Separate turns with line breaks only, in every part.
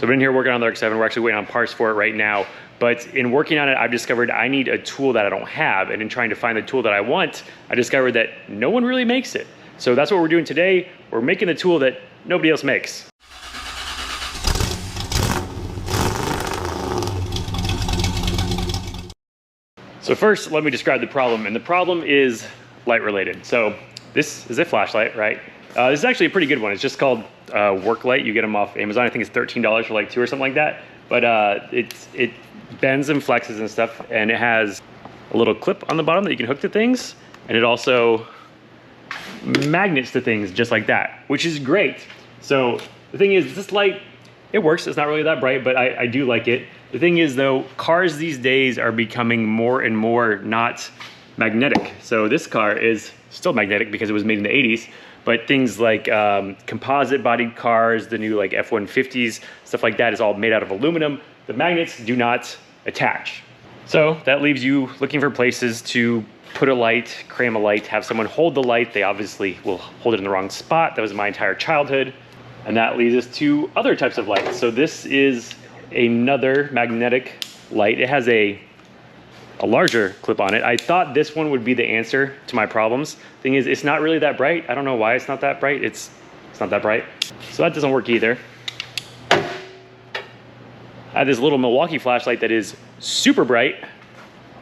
So I've been here working on the RX-7. We're actually waiting on parts for it right now. But in working on it, I've discovered I need a tool that I don't have. And in trying to find the tool that I want, I discovered that no one really makes it. So that's what we're doing today. We're making the tool that nobody else makes. So first, let me describe the problem. And the problem is light related. So this is a flashlight, right? This is actually a pretty good one. It's just called Work Light. You get them off Amazon. I think it's $13 for like 2 or something like that. But it bends and flexes and stuff. And it has a little clip on the bottom that you can hook to things. And it also magnets to things just like that, which is great. So the thing is, this light, it works. It's not really that bright, but I do like it. The thing is though, cars these days are becoming more and more not magnetic. So this car is still magnetic because it was made in the 80s, but things like composite bodied cars, the new like F-150s, stuff like that is all made out of aluminum. The magnets do not attach. So that leaves you looking for places to put a light, cram a light, have someone hold the light. They obviously will hold it in the wrong spot. That was my entire childhood. And that leads us to other types of lights. So this is another magnetic light. It has a larger clip on it. I thought this one would be the answer to my problems. Thing is, it's not really that bright. I don't know why it's not that bright. It's not that bright. So that doesn't work either. I have this little Milwaukee flashlight that is super bright,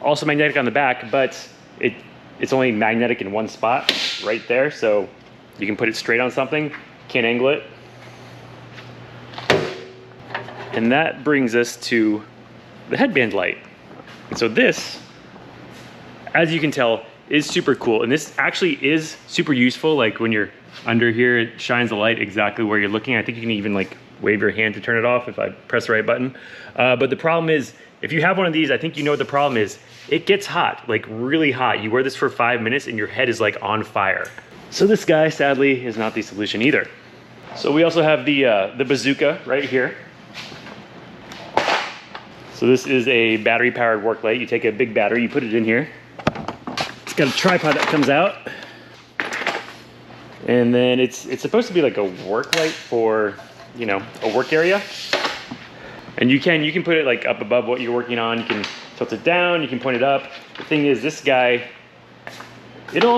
also magnetic on the back, but it's only magnetic in one spot right there. So you can put it straight on something, can't angle it. And that brings us to the headband light. And so this, as you can tell, is super cool. And this actually is super useful. Like when you're under here, it shines the light exactly where you're looking. I think you can even like wave your hand to turn it off if I press the right button. But the problem is, if you have one of these, I think you know what the problem is. It gets hot, like really hot. You wear this for 5 minutes and your head is like on fire. So this guy, sadly, is not the solution either. So we also have the bazooka right here. So this is a battery powered work light. You take a big battery, you put it in here. It's got a tripod that comes out. And then it's supposed to be like a work light for, you know, a work area. And you can put it like up above what you're working on. You can tilt it down, you can point it up. The thing is, this guy, it'll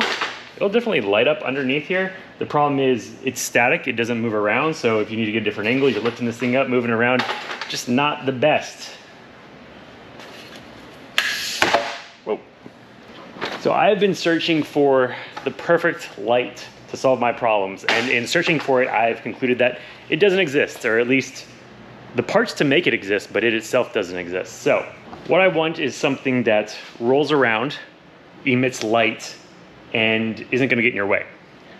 definitely light up underneath here. The problem is it's static, it doesn't move around. So if you need to get a different angle, you're lifting this thing up, moving around, just not the best. Whoa. So I've been searching for the perfect light to solve my problems. And in searching for it, I've concluded that it doesn't exist, or at least the parts to make it exist, but it itself doesn't exist. So what I want is something that rolls around, emits light, and isn't gonna get in your way.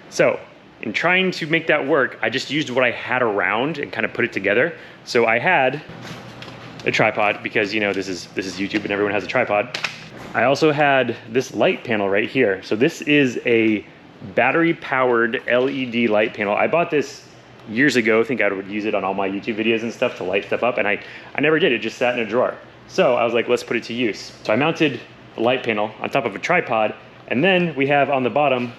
So in trying to make that work, I just used what I had around and kind of put it together. So I had a tripod because, you know, this is YouTube and everyone has a tripod. I also had this light panel right here. So this is a battery powered LED light panel. I bought this years ago. I think I would use it on all my YouTube videos and stuff to light stuff up, and I never did. It just sat in a drawer. So I was like, let's put it to use. So I mounted the light panel on top of a tripod, and then we have on the bottom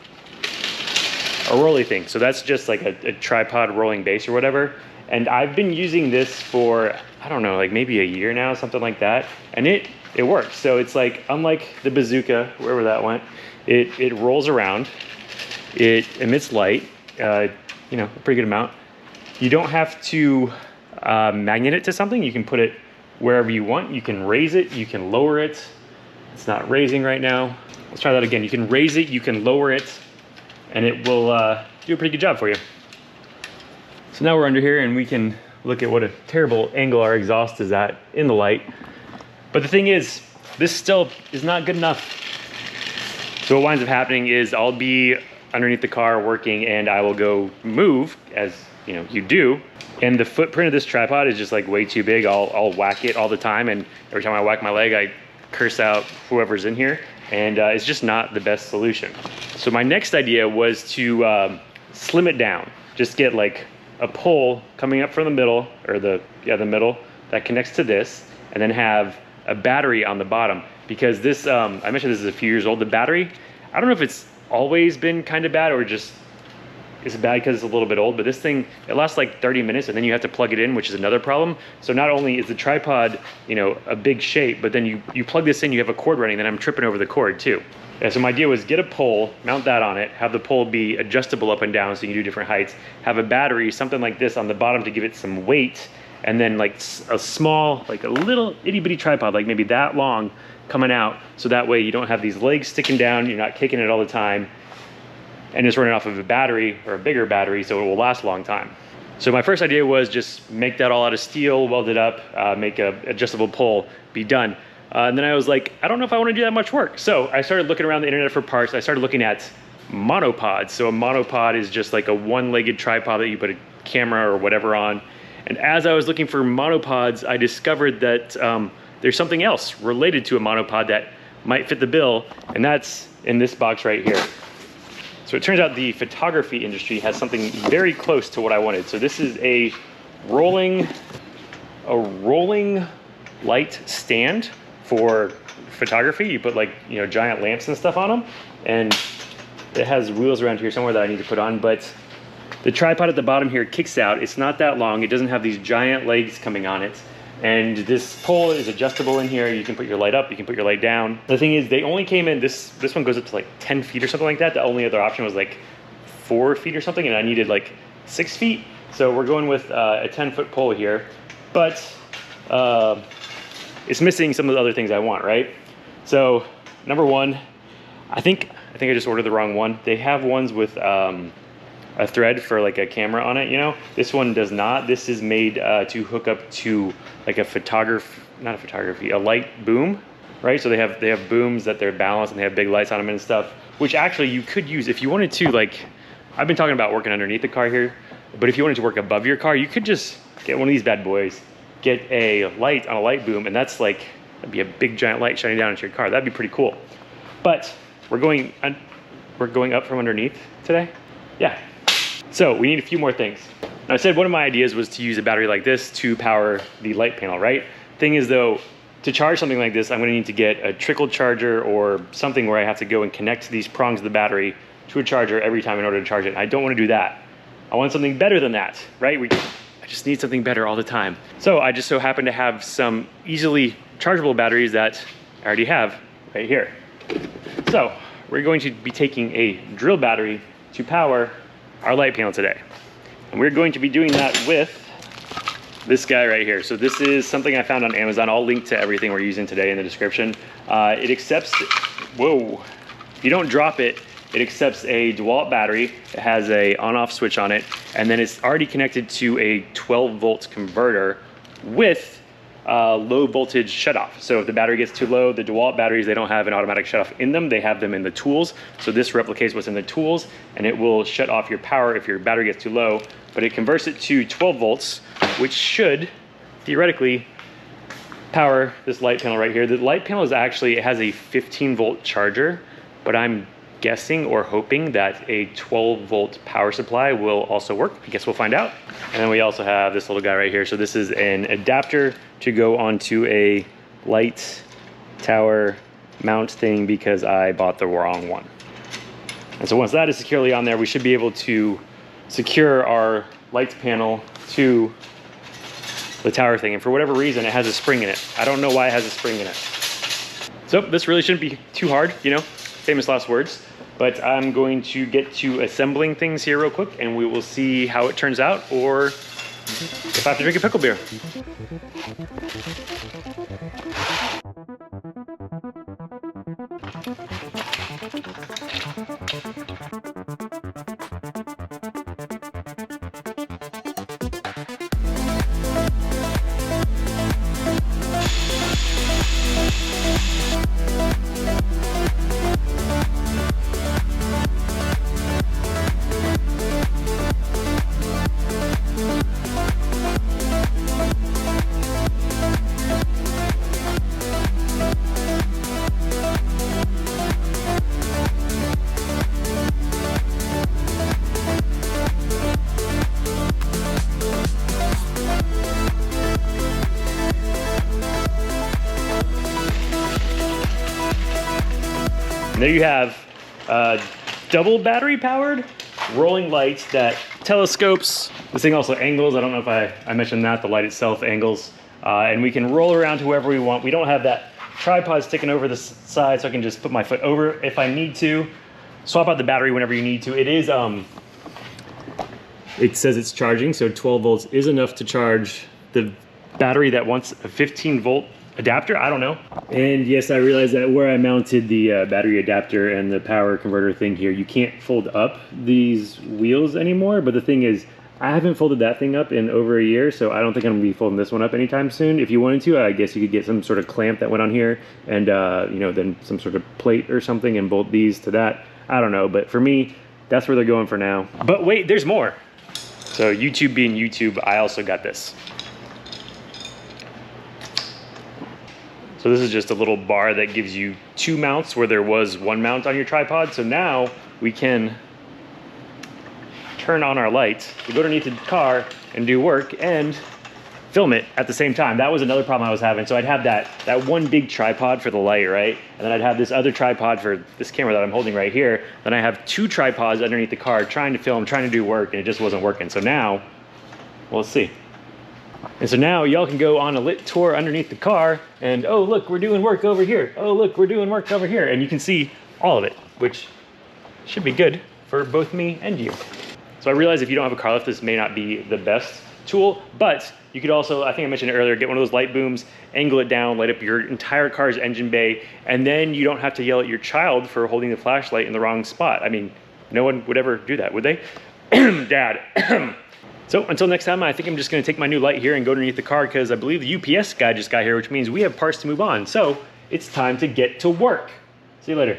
a rolly thing. So that's just like a tripod rolling base or whatever. And I've been using this for, I don't know, like maybe a year now, something like that. And it works. So it's like, unlike the bazooka, wherever that went, it rolls around, it emits light, you know, a pretty good amount. You don't have to magnet it to something. You can put it wherever you want. You can raise it, you can lower it. It's not raising right now. Let's try that again. You can raise it, you can lower it, and it will do a pretty good job for you. So now we're under here and we can look at what a terrible angle our exhaust is at in the light. But the thing is, this still is not good enough. So what winds up happening is I'll be underneath the car working and I will go move, as you know, you do. And the footprint of this tripod is just like way too big. I'll whack it all the time. And every time I whack my leg, I curse out whoever's in here. And it's just not the best solution. So my next idea was to slim it down. Just get like a pole coming up from the middle, or the middle, that connects to this, and then have a battery on the bottom. Because this, I mentioned this is a few years old. The battery, I don't know if it's always been kind of bad or just is bad because it's a little bit old, but this thing, it lasts like 30 minutes and then you have to plug it in, which is another problem. So not only is the tripod, you know, a big shape, but then you plug this in, you have a cord running, then I'm tripping over the cord too. Yeah, so my idea was get a pole, mount that on it, have the pole be adjustable up and down so you can do different heights, have a battery, something like this on the bottom to give it some weight, and then like a small, like a little itty bitty tripod, like maybe that long coming out, so that way you don't have these legs sticking down, you're not kicking it all the time, and it's running off of a battery or a bigger battery so it will last a long time. So my first idea was just make that all out of steel, weld it up, make a adjustable pole, be done. And then I was like, I don't know if I want to do that much work. So I started looking around the internet for parts. I started looking at monopods. So a monopod is just like a one-legged tripod that you put a camera or whatever on. And as I was looking for monopods, I discovered that there's something else related to a monopod that might fit the bill, and that's in this box right here. So it turns out the photography industry has something very close to what I wanted. So this is a rolling light stand for photography. You put like, you know, giant lamps and stuff on them, and it has wheels around here somewhere that I need to put on, but the tripod at the bottom here kicks out. It's not that long. It doesn't have these giant legs coming on it. And this pole is adjustable in here. You can put your light up, you can put your light down. The thing is, they only came in, this one goes up to like 10 feet or something like that. The only other option was like 4 feet or something, and I needed like 6 feet. So we're going with a 10-foot pole here, but it's missing some of the other things I want, right? So number one, I think I just ordered the wrong one. They have ones with a thread for like a camera on it, you know? This one does not. This is made to hook up to like a light boom, right? So they have booms that they're balanced and they have big lights on them and stuff, which actually you could use if you wanted to. Like, I've been talking about working underneath the car here, but if you wanted to work above your car, you could just get one of these bad boys, get a light on a light boom, and that'd be a big giant light shining down into your car. That'd be pretty cool. But we're going up from underneath today. Yeah. So we need a few more things. Now I said one of my ideas was to use a battery like this to power the light panel, right? Thing is though, to charge something like this, I'm gonna need to get a trickle charger or something where I have to go and connect these prongs of the battery to a charger every time in order to charge it. I don't wanna do that. I want something better than that, right? I just need something better all the time. So I just so happen to have some easily chargeable batteries that I already have right here. So we're going to be taking a drill battery to power our light panel today. And we're going to be doing that with this guy right here. So this is something I found on Amazon. I'll link to everything we're using today in the description. It accepts, whoa, if you don't drop it, it accepts a DeWalt battery. It has a on-off switch on it, and then it's already connected to a 12-volt converter with low voltage shutoff. So if the battery gets too low, the DeWalt batteries, they don't have an automatic shutoff in them. They have them in the tools. So this replicates what's in the tools, and it will shut off your power if your battery gets too low, but it converts it to 12 volts, which should theoretically power this light panel right here. The light panel is actually, it has a 15-volt charger, but I'm guessing or hoping that a 12-volt power supply will also work. I guess we'll find out. And then we also have this little guy right here. So this is an adapter to go onto a light tower mount thing because I bought the wrong one. And so once that is securely on there, we should be able to secure our lights panel to the tower thing. And for whatever reason, it has a spring in it. I don't know why it has a spring in it. So this really shouldn't be too hard, you know, famous last words. But I'm going to get to assembling things here real quick, and we will see how it turns out, or if I have to drink a pickle beer. And there you have double battery powered rolling light that telescopes. This thing also angles. I don't know if I mentioned that. The light itself angles. And we can roll around to whoever we want. We don't have that tripod sticking over the side, so I can just put my foot over if I need to. Swap out the battery whenever you need to. It is, it says it's charging, so 12 volts is enough to charge the battery that wants a 15 volt adapter. I don't know. And yes, I realize that where I mounted the battery adapter and the power converter thing here, you can't fold up these wheels anymore. But the thing is, I haven't folded that thing up in over a year, so I don't think I'm gonna be folding this one up anytime soon. If you wanted to, I guess you could get some sort of clamp that went on here and you know, then some sort of plate or something and bolt these to that. I don't know, but for me, that's where they're going for now. But wait, there's more. So YouTube being YouTube, I also got this. So this is just a little bar that gives you 2 mounts where there was 1 mount on your tripod. So now we can turn on our light, we go underneath the car and do work and film it at the same time. That was another problem I was having. So I'd have that one big tripod for the light, right? And then I'd have this other tripod for this camera that I'm holding right here. Then I have 2 tripods underneath the car trying to film, trying to do work, and it just wasn't working. So now, well, let's see. And so now y'all can go on a lit tour underneath the car and, oh, look, we're doing work over here. Oh, look, we're doing work over here. And you can see all of it, which should be good for both me and you. So I realize if you don't have a car lift, this may not be the best tool, but you could also, I think I mentioned it earlier, get one of those light booms, angle it down, light up your entire car's engine bay, and then you don't have to yell at your child for holding the flashlight in the wrong spot. I mean, no one would ever do that, would they? Dad. So until next time, I think I'm just gonna take my new light here and go underneath the car because I believe the UPS guy just got here, which means we have parts to move on. So it's time to get to work. See you later.